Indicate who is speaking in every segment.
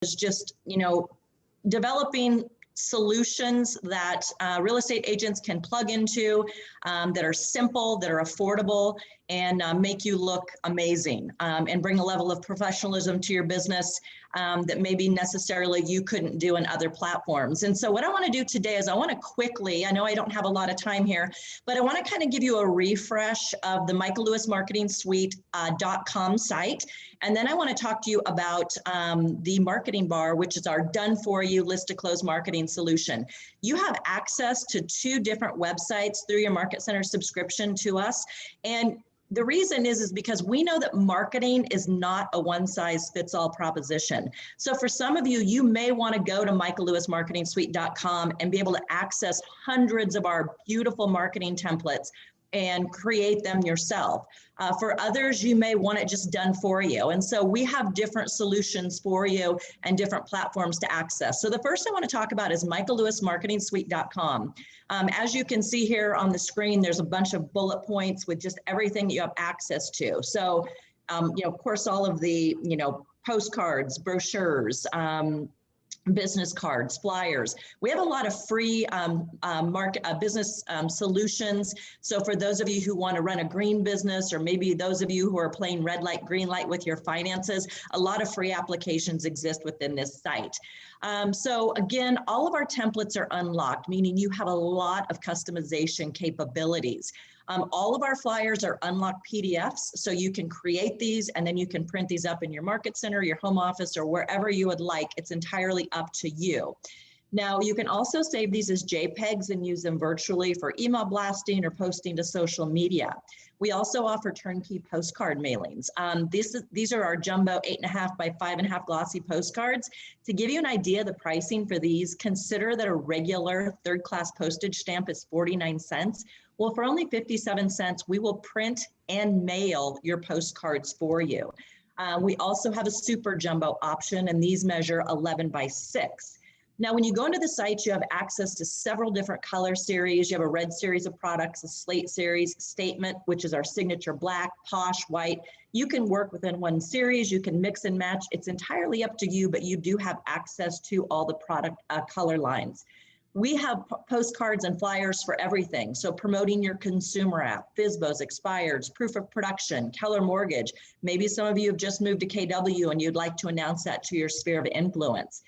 Speaker 1: is just, developing solutions that real estate agents can plug into that are simple, that are affordable, and make you look amazing and bring a level of professionalism to your business that maybe necessarily you couldn't do in other platforms. And so what I want to do today is I want to quickly, I know I don't have a lot of time here, but I want to kind of give you a refresh of the michaellewismarketingsuite.com site. And then I want to talk to you about the marketing bar, which is our done for you list to close marketing solution. You have access to 2 different websites through your Market Center subscription to us. And the reason is because we know that marketing is not a one-size-fits-all proposition. So for some of you, you may want to go to michaellewismarketingsuite.com and be able to access hundreds of our beautiful marketing templates and create them yourself. For others, you may want it just done for you. And so we have different solutions for you and different platforms to access. So the first I want to talk about is michaellewismarketingsuite.com. As you can see here on the screen, there's a bunch of bullet points with just everything that you have access to. So, of course, all of the, postcards, brochures, business cards, flyers. We have a lot of free business solutions. So for those of you who want to run a green business, or maybe those of you who are playing red light, green light with your finances, a lot of free applications exist within this site. So again, all of our templates are unlocked, meaning you have a lot of customization capabilities. All of our flyers are unlocked PDFs, so you can create these and then you can print these up in your market center, your home office, or wherever you would like. It's entirely up to you. Now, you can also save these as JPEGs and use them virtually for email blasting or posting to social media. We also offer turnkey postcard mailings. These are our jumbo 8.5 by 5.5 glossy postcards. To give you an idea of the pricing for these, consider that a regular third-class postage stamp is 49 cents. Well, for only 57 cents, we will print and mail your postcards for you. We also have a super jumbo option, and these measure 11 by 6. Now, when you go into the site, you have access to several different color series. You have a red series of products, a slate series, statement, which is our signature black, posh, white. You can work within one series. You can mix and match. It's entirely up to you, but you do have access to all the product color lines. We have postcards and flyers for everything. So promoting your consumer app, FSBOs, expireds, proof of production, Keller Mortgage. Maybe some of you have just moved to KW and you'd like to announce that to your sphere of influence.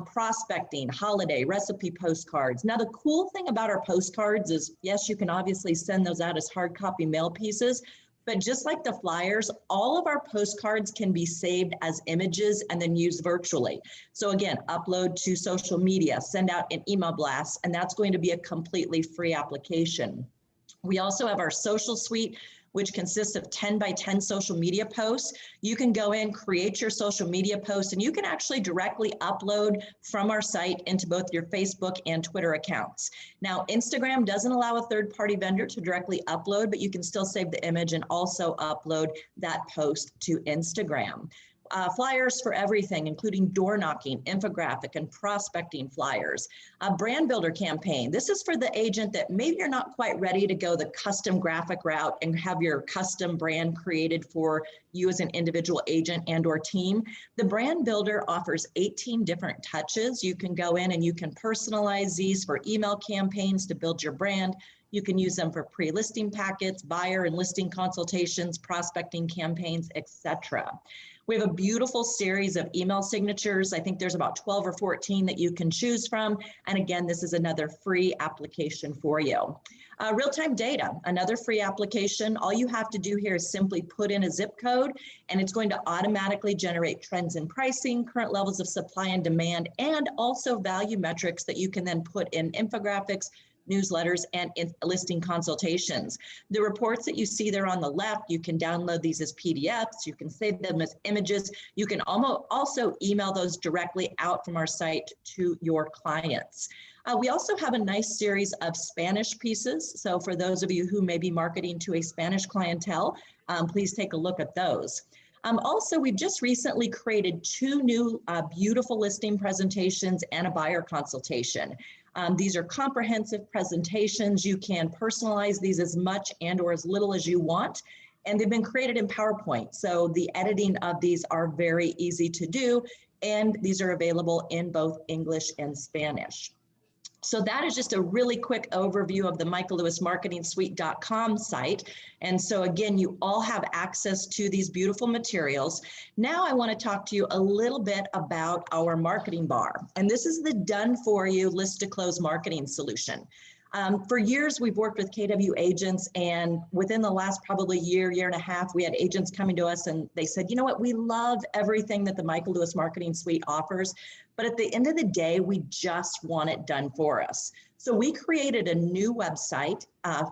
Speaker 1: Prospecting, holiday, recipe postcards. Now, the cool thing about our postcards is, yes, you can obviously send those out as hard copy mail pieces, but just like the flyers, all of our postcards can be saved as images and then used virtually. So again, upload to social media, send out an email blast, and that's going to be a completely free application. We also have our social suite, which consists of 10 by 10 social media posts. You can go in, create your social media post, and you can actually directly upload from our site into both your Facebook and Twitter accounts. Now, Instagram doesn't allow a third-party vendor to directly upload, but you can still save the image and also upload that post to Instagram. Flyers for everything, including door knocking, infographic, and prospecting flyers. A brand builder campaign. This is for the agent that maybe you're not quite ready to go the custom graphic route and have your custom brand created for you as an individual agent and or team. The brand builder offers 18 different touches. You can go in and you can personalize these for email campaigns to build your brand. You can use them for pre-listing packets, buyer and listing consultations, prospecting campaigns, etc. We have a beautiful series of email signatures. I think there's about 12 or 14 that you can choose from. And again, this is another free application for you. Real-time data, another free application. All you have to do here is simply put in a zip code, and it's going to automatically generate trends in pricing, current levels of supply and demand, and also value metrics that you can then put in infographics, newsletters, and listing consultations. The reports that you see there on the left, you can download these as PDFs, you can save them as images, you can also email those directly out from our site to your clients. We also have a nice series of Spanish pieces. So for those of you who may be marketing to a Spanish clientele, please take a look at those. Also, we've just recently created 2 new beautiful listing presentations and a buyer consultation. These are comprehensive presentations. You can personalize these as much and or as little as you want, and they've been created in PowerPoint. So the editing of these are very easy to do. and these are available in both English and Spanish. So that is just a really quick overview of the michaellewismarketingsuite.com site. And so again, you all have access to these beautiful materials. Now I want to talk to you a little bit about our marketing bar. And this is the done for you list to close marketing solution. For years, we've worked with KW agents, and within the last probably year and a half, we had agents coming to us and they said, you know what, we love everything that the Michael Lewis Marketing Suite offers, but at the end of the day, we just want it done for us. So we created a new website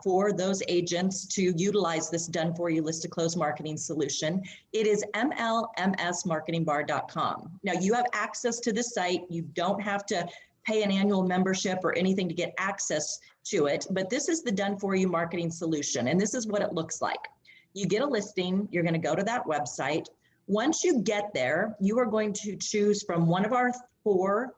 Speaker 1: for those agents to utilize this done for you list to close marketing solution. It is mlmsmarketingbar.com. Now you have access to the site. You don't have to pay an annual membership or anything to get access to it, but this is the done for you marketing solution. And this is what it looks like. You get a listing, you're going to go to that website. Once you get there, you are going to choose from one of our 4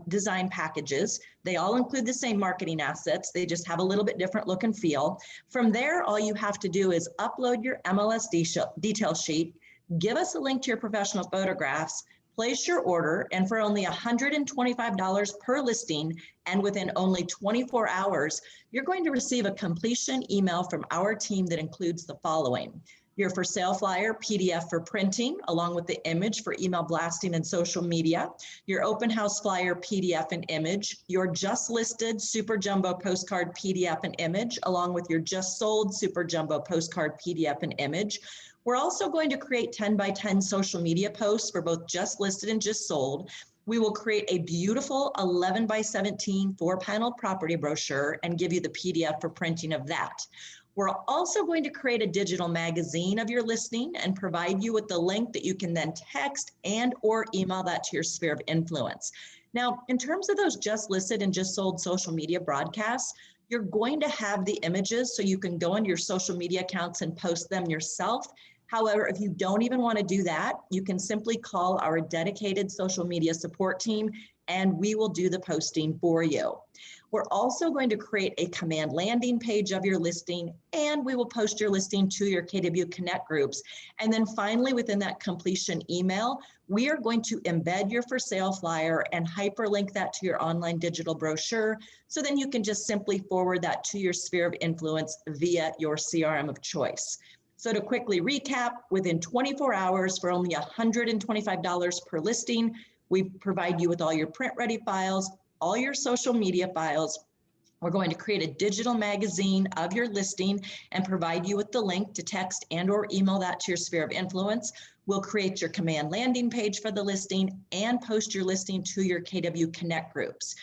Speaker 1: design packages. They all include the same marketing assets. They just have a little bit different look and feel. From there, all you have to do is upload your MLS detail sheet, give us a link to your professional photographs, place your order, and for only $125 per listing, and within only 24 hours, you're going to receive a completion email from our team that includes the following: your for sale flyer, PDF for printing, along with the image for email blasting and social media, your open house flyer, PDF and image, your just listed super jumbo postcard, PDF and image, along with your just sold super jumbo postcard, PDF and image. We're also going to create 10 by 10 social media posts for both just listed and just sold. We will create a beautiful 11 by 17 4-panel property brochure and give you the PDF for printing of that. We're also going to create a digital magazine of your listing and provide you with the link that you can then text and or email that to your sphere of influence. Now, in terms of those just listed and just sold social media broadcasts, you're going to have the images so you can go into your social media accounts and post them yourself. However, if you don't even want to do that, you can simply call our dedicated social media support team and we will do the posting for you. We're also going to create a command landing page of your listing, and we will post your listing to your KW Connect groups. And then finally, within that completion email, we are going to embed your for sale flyer and hyperlink that to your online digital brochure. So then you can just simply forward that to your sphere of influence via your CRM of choice. So to quickly recap, within 24 hours for only $125 per listing, we provide you with all your print-ready files, all your social media files. We're going to create a digital magazine of your listing and provide you with the link to text and or email that to your sphere of influence. We'll create your command landing page for the listing and post your listing to your KW Connect groups.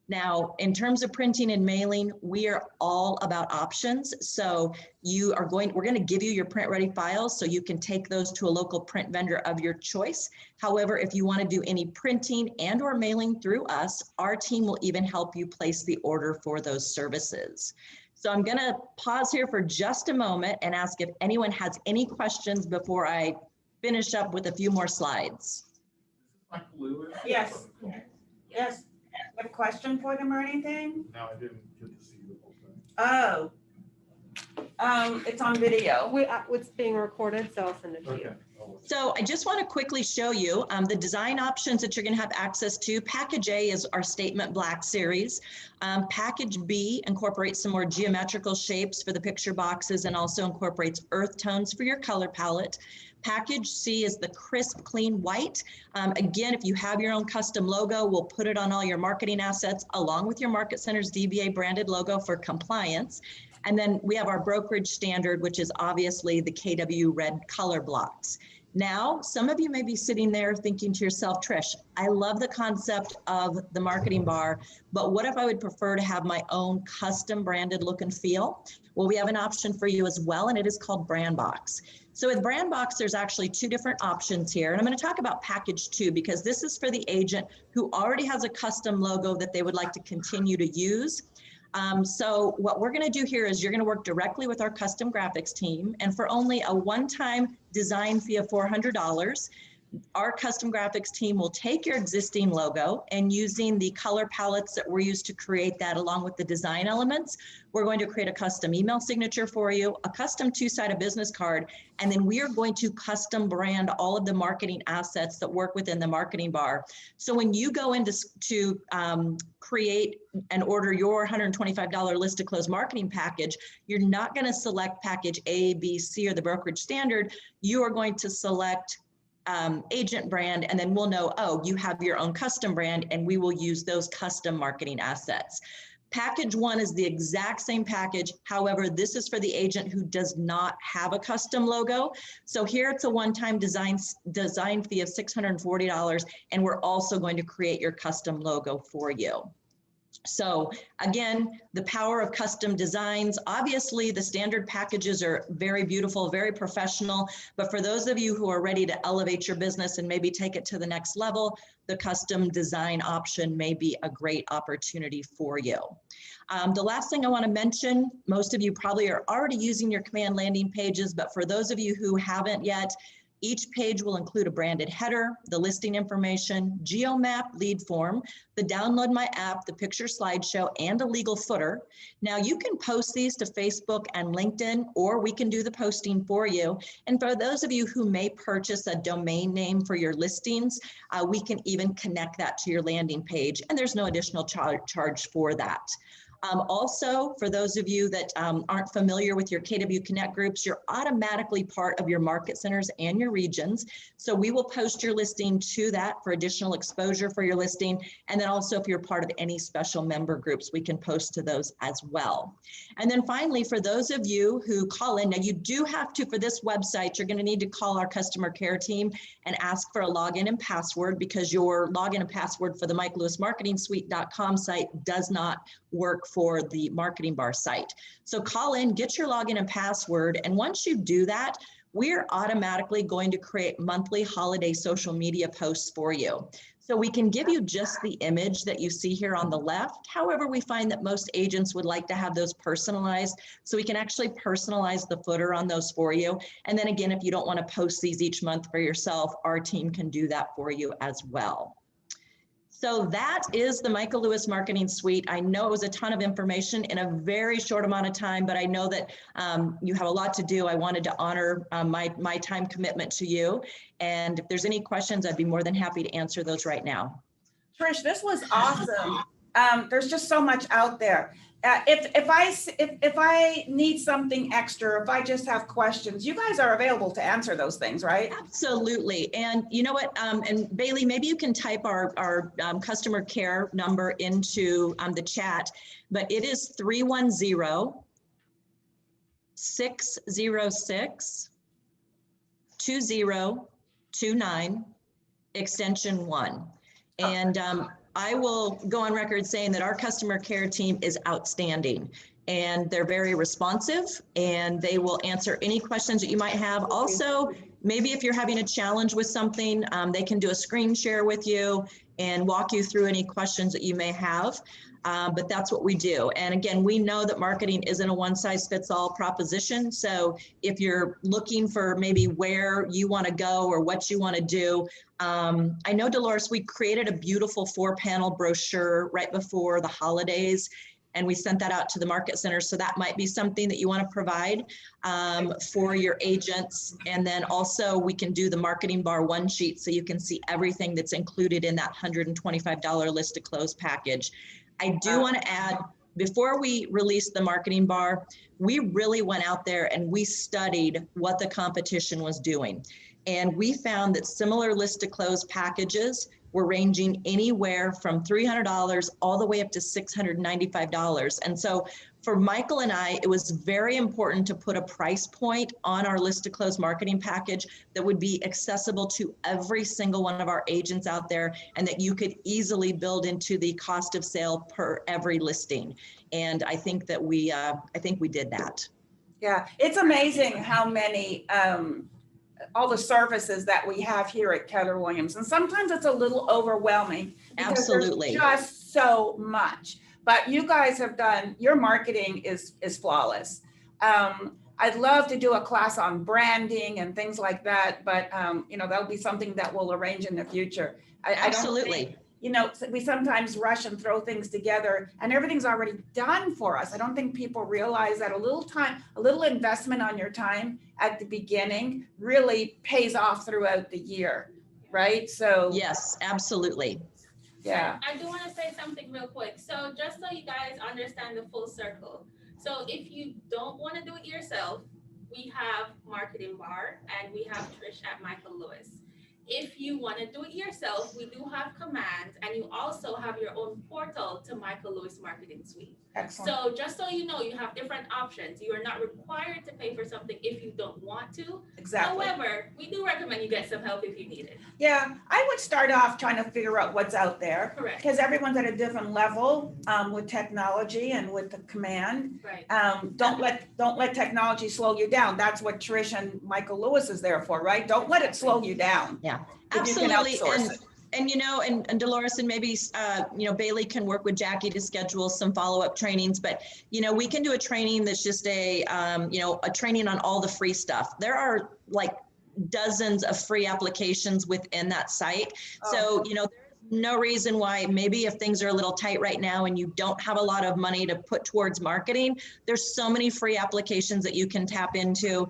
Speaker 1: Now, in terms of printing and mailing, we are all about options. So we're going to give you your print ready files so you can take those to a local print vendor of your choice. However, if you want to do any printing and or mailing through us, our team will even help you place the order for those services. So I'm going to pause here for just a moment and ask if anyone has any questions before I finish up with a few more slides.
Speaker 2: Michael Lewis?
Speaker 3: Yes. Yes. You have a question for them or anything?
Speaker 2: No, I didn't get to see the whole thing.
Speaker 3: Oh, it's on video.
Speaker 4: It's being recorded, so I'll send it to you.
Speaker 2: Okay.
Speaker 1: So I just want to quickly show you the design options that you're going to have access to. Package A is our Statement Black series. Package B incorporates some more geometrical shapes for the picture boxes and also incorporates earth tones for your color palette. Package C is the crisp, clean white. Again, if you have your own custom logo, we'll put it on all your marketing assets along with your Market Center's DBA branded logo for compliance. And then we have our brokerage standard, which is obviously the KW red color blocks. Now, some of you may be sitting there thinking to yourself, Trish, I love the concept of the marketing bar, but what if I would prefer to have my own custom branded look and feel? Well, we have an option for you as well, and it is called Brand Box. So with Brand Box, there's actually two different options here. And I'm going to talk about package 2 because this is for the agent who already has a custom logo that they would like to continue to use. So what we're going to do here is you're going to work directly with our custom graphics team, and for only a one-time design fee of $400, our custom graphics team will take your existing logo, and using the color palettes that were used to create that along with the design elements, we're going to create a custom email signature for you, a custom two-sided business card, and then we are going to custom brand all of the marketing assets that work within the marketing bar. So when you go into create and order your $125 list to close marketing package, you're not going to select package A, B, C, or the brokerage standard. You are going to select agent brand, and then we'll know, oh, you have your own custom brand, and we will use those custom marketing assets. Package 1 is the exact same package. However, this is for the agent who does not have a custom logo. So here it's a one-time design fee of $640, and we're also going to create your custom logo for you. So again, the power of custom designs. Obviously, the standard packages are very beautiful, very professional, but for those of you who are ready to elevate your business and maybe take it to the next level, the custom design option may be a great opportunity for you. The last thing I want to mention, most of you probably are already using your command landing pages, but for those of you who haven't yet, each page will include a branded header, the listing information, geomap lead form, the download my app, the picture slideshow, and a legal footer. Now you can post these to Facebook and LinkedIn, or we can do the posting for you. And for those of you who may purchase a domain name for your listings, we can even connect that to your landing page, and there's no additional charge for that. Also, for those of you that aren't familiar with your KW Connect groups, you're automatically part of your market centers and your regions. So we will post your listing to that for additional exposure for your listing. And then also if you're part of any special member groups, we can post to those as well. And then finally, for those of you who call in, now you do have to, for this website, you're going to need to call our customer care team and ask for a login and password, because your login and password for the MikeLewisMarketingSuite.com site does not work for the marketing bar site. So call in, get your login and password, and once you do that, we're automatically going to create monthly holiday social media posts for you. So we can give you just the image that you see here on the left. However, we find that most agents would like to have those personalized, so we can actually personalize the footer on those for you. And then again, if you don't want to post these each month for yourself, our team can do that for you as well. So that is the Michael Lewis Marketing Suite. I know it was a ton of information in a very short amount of time, but I know that you have a lot to do. I wanted to honor my time commitment to you. And if there's any questions, I'd be more than happy to answer those right now.
Speaker 3: Trish, this was awesome. There's just so much out there. If I need something extra, if I just have questions, you guys are available to answer those things, right?
Speaker 1: Absolutely. And you know what, and Bailey, maybe you can type our customer care number into the chat, but it is 310-606-2029, extension 1. And I will go on record saying that our customer care team is outstanding, and they're very responsive, and they will answer any questions that you might have. Also, maybe if you're having a challenge with something, they can do a screen share with you and walk you through any questions that you may have. But that's what we do. And again, we know that marketing isn't a one-size-fits-all proposition. So if you're looking for maybe where you want to go or what you want to do, I know, Dolores, we created a beautiful 4-panel brochure right before the holidays, and we sent that out to the market centers. So that might be something that you want to provide for your agents. And then also we can do the marketing bar one sheet, so you can see everything that's included in that $125 list to close package. I do want to add, before we released the marketing bar, we really went out there and we studied what the competition was doing. And we found that similar list to close packages were ranging anywhere from $300 all the way up to $695. And so for Michael and I, it was very important to put a price point on our list to close marketing package that would be accessible to every single one of our agents out there, and that you could easily build into the cost of sale per every listing. And I think that we did that.
Speaker 3: Yeah, it's amazing how many all the services that we have here at Keller Williams. And sometimes it's a little overwhelming because
Speaker 1: Absolutely.
Speaker 3: there's just so much. But you guys have done, your marketing is flawless. I'd love to do a class on branding and things like that, but that'll be something that we'll arrange in the future. I don't
Speaker 1: Absolutely.
Speaker 3: think, we sometimes rush and throw things together and everything's already done for us. I don't think people realize that a little investment on your time at the beginning really pays off throughout the year, right? So
Speaker 1: Yes, absolutely.
Speaker 3: yeah.
Speaker 5: I do want to say something real quick. So just so you guys understand the full circle. So if you don't want to do it yourself, we have Marketing Bar and we have Trish at Michael Lewis. If you want to do it yourself, we do have Command, and you also have your own portal to Michael Lewis Marketing Suite.
Speaker 3: Excellent.
Speaker 5: So just so you know, you have different options. You are not required to pay for something if you don't want to.
Speaker 3: Exactly.
Speaker 5: However, we do recommend you get some help if you need it.
Speaker 3: Yeah, I would start off trying to figure out what's out there.
Speaker 5: Correct.
Speaker 3: Because everyone's at a different level with technology and with the Command.
Speaker 5: Right.
Speaker 3: Don't let technology slow you down. That's what Trish and Michael Lewis is there for, right? Don't let it slow you down.
Speaker 1: Yeah,
Speaker 3: If you can
Speaker 1: absolutely.
Speaker 3: outsource it.
Speaker 1: And Dolores, and maybe, Bailey can work with Jackie to schedule some follow-up trainings, but, we can do a training that's just a training on all the free stuff. There are like dozens of free applications within that site. So, there's no reason why, maybe if things are a little tight right now and you don't have a lot of money to put towards marketing, there's so many free applications that you can tap into.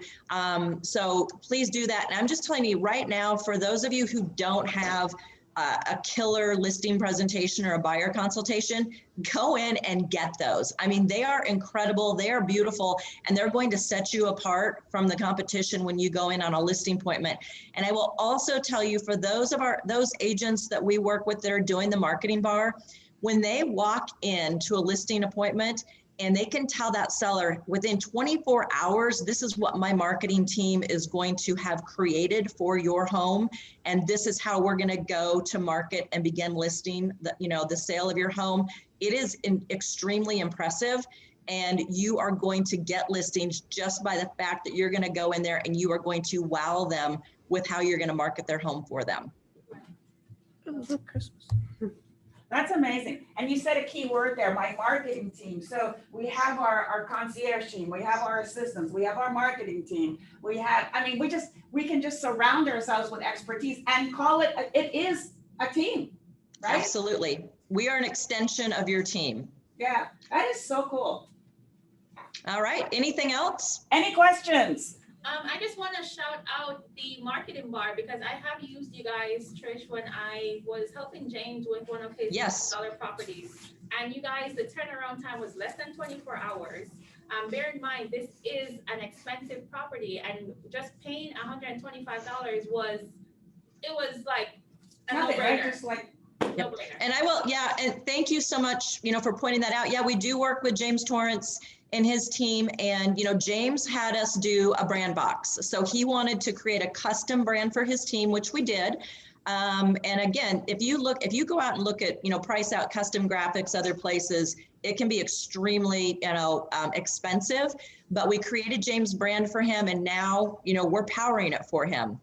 Speaker 1: So please do that. And I'm just telling you right now, for those of you who don't have a killer listing presentation or a buyer consultation, go in and get those. I mean, they are incredible, they are beautiful, and they're going to set you apart from the competition when you go in on a listing appointment. And I will also tell you, for those agents that we work with that are doing the Marketing Bar, when they walk into a listing appointment, and they can tell that seller within 24 hours, this is what my marketing team is going to have created for your home. And this is how we're gonna go to market and begin listing the sale of your home. It is extremely impressive. And you are going to get listings just by the fact that you're gonna go in there and you are going to wow them with how you're gonna market their home for them.
Speaker 3: Christmas. That's amazing. And you said a key word there, my marketing team. So we have our concierge team, we have our assistants, we have our marketing team. We can just surround ourselves with expertise and call it is a team, right?
Speaker 1: Absolutely. We are an extension of your team.
Speaker 3: Yeah, that is so cool.
Speaker 1: All right, anything else?
Speaker 3: Any questions?
Speaker 5: I just want to shout out the Marketing Bar because I have used you guys, Trish, when I was helping James with one of his dollar properties. And you guys, the turnaround time was less than 24 hours. Bear in mind, this is an expensive property, and just paying $125 was like a
Speaker 3: Nothing, right?
Speaker 5: no-brainer.
Speaker 3: Just like,
Speaker 5: No-brainer.
Speaker 1: And I will, and thank you so much, for pointing that out. Yeah, we do work with James Torrance and his team, and James had us do a brand box. So he wanted to create a custom brand for his team, which we did. And again, if you go out and look at, price out custom graphics other places, it can be extremely, expensive, but we created James' brand for him, and now, we're powering it for him.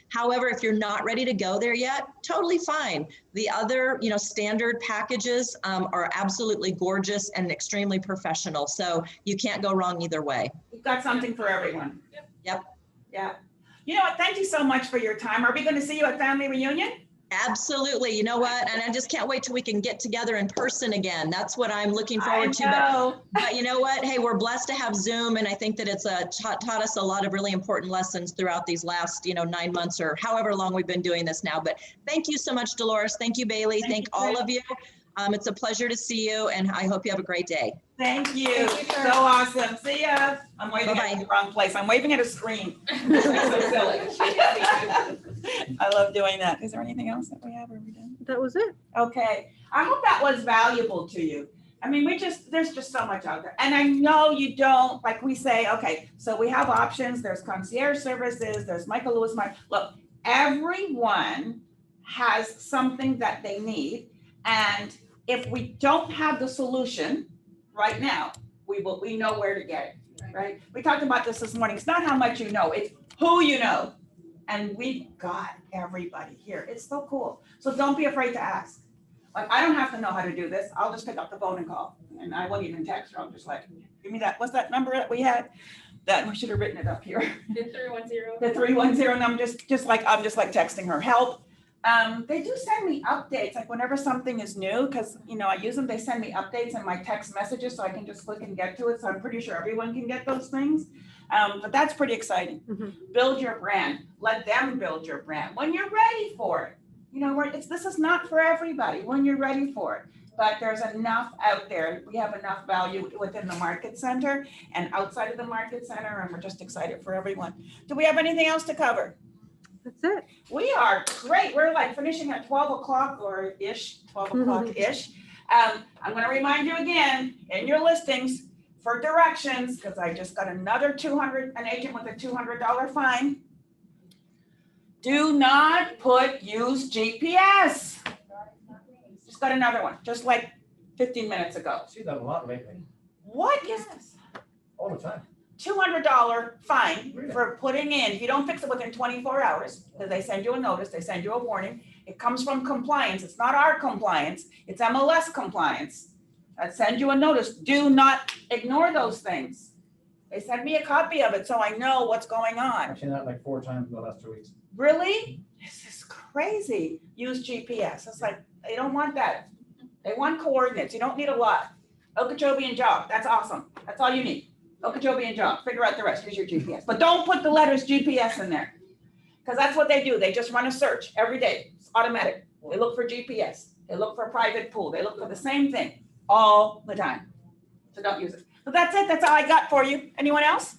Speaker 1: However, if you're not ready to go there yet, totally fine. The other, standard packages are absolutely gorgeous and extremely professional. So you can't go wrong either way.
Speaker 3: we've got something for everyone.
Speaker 1: Yep.
Speaker 3: Yeah. You know what? Thank you so much for your time. Are we going to see you at family reunion?
Speaker 1: Absolutely. You know what? And I just can't wait till we can get together in person again. That's what I'm looking forward to. But you know what? Hey, we're blessed to have Zoom. And I think that it's taught us a lot of really important lessons throughout these last, 9 months or however long we've been doing this now. But thank you so much, Dolores. Thank you, Bailey. Thank all of you. It's a pleasure to see you, and I hope you have a great day.
Speaker 3: Thank you. So awesome. See ya. I'm waving at the wrong place. I'm waving at a screen. So silly. I love doing that. Is there anything else that we have? Are we done?
Speaker 4: That was it.
Speaker 3: Okay. I hope that was valuable to you. I mean, there's just so much out there. And I know you don't, like we say, okay, so we have options. There's concierge services. There's Michael Lewis. Look, everyone has something that they need. And if we don't have the solution right now, we know where to get it, right? We talked about this morning. It's not how much you know, it's who you know. And we've got everybody here. It's so cool. So don't be afraid to ask. Like, I don't have to know how to do this. I'll just pick up the phone and call. And I won't even text her. I'm just like, give me that. What's that number that we had? that, we should have written it up here.
Speaker 5: The 310.
Speaker 3: The 310, and I'm just like texting her, help. They do send me updates, like whenever something is new, because, you know, I use them, they send me updates in my text messages, so I can just click and get to it. So I'm pretty sure everyone can get those things. But that's pretty exciting. Build your brand. Let them build your brand when you're ready for it. You know, this is not for everybody when you're ready for it. But there's enough out there. We have enough value within the market center and outside of the market center, and we're just excited for everyone. Do we have anything else to cover?
Speaker 4: That's it.
Speaker 3: We are great. We're like finishing at 12 o'clock or ish, 12 o'clock-ish. I'm going to remind you again in your listings for directions, because I just got another an agent with a $200 fine. Do not use GPS. Just got another one, just like 15 minutes ago.
Speaker 2: I see that a lot lately,
Speaker 3: What is this?
Speaker 2: all the time.
Speaker 3: $200 fine for putting in, if you don't fix it within 24 hours, because they send you a notice, they send you a warning. It comes from compliance. It's not our compliance. It's MLS compliance. I send you a notice. Do not ignore those things. They send me a copy of it so I know what's going on.
Speaker 2: I've seen that like 4 times in the last 2 weeks.
Speaker 3: Really? This is crazy. Use GPS. It's like, they don't want that. They want coordinates. You don't need a lot. Okeechobee and Jog. That's awesome. That's all you need. Okeechobee and Jog. Figure out the rest. Use your GPS. But don't put the letters GPS in there. Because that's what they do. They just run a search every day. It's automatic. They look for GPS. They look for a private pool. They look for the same thing all the time. So don't use it. So that's it. That's all I got for you. Anyone else?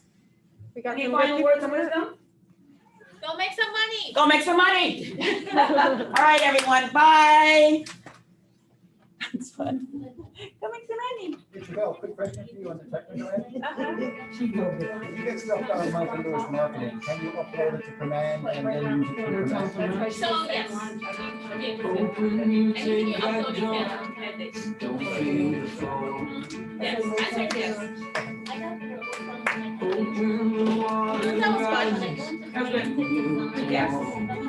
Speaker 4: We got
Speaker 3: Any
Speaker 4: some
Speaker 3: final
Speaker 4: good
Speaker 3: words of
Speaker 4: people.
Speaker 3: wisdom?
Speaker 5: Go make some money.
Speaker 3: Go make some money. All right, everyone. Bye. That's fun. Go make some money.
Speaker 2: Hey, Chevelle, quick question for you on the technical end. If you get stuff done on monthly list marketing, can you upload it to Command and then use it through Command?
Speaker 5: So yes. Anything you upload, you can edit. Yes, I said yes. That was fun.
Speaker 3: That was good. Yes.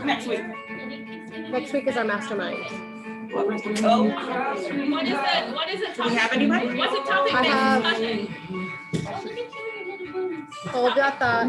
Speaker 3: Next week.
Speaker 4: Next week is our mastermind.
Speaker 3: Oh.
Speaker 5: What is the topic?
Speaker 3: Do we have anybody?
Speaker 5: What's the topic
Speaker 4: I have-
Speaker 5: next discussion?
Speaker 4: Hold that thought.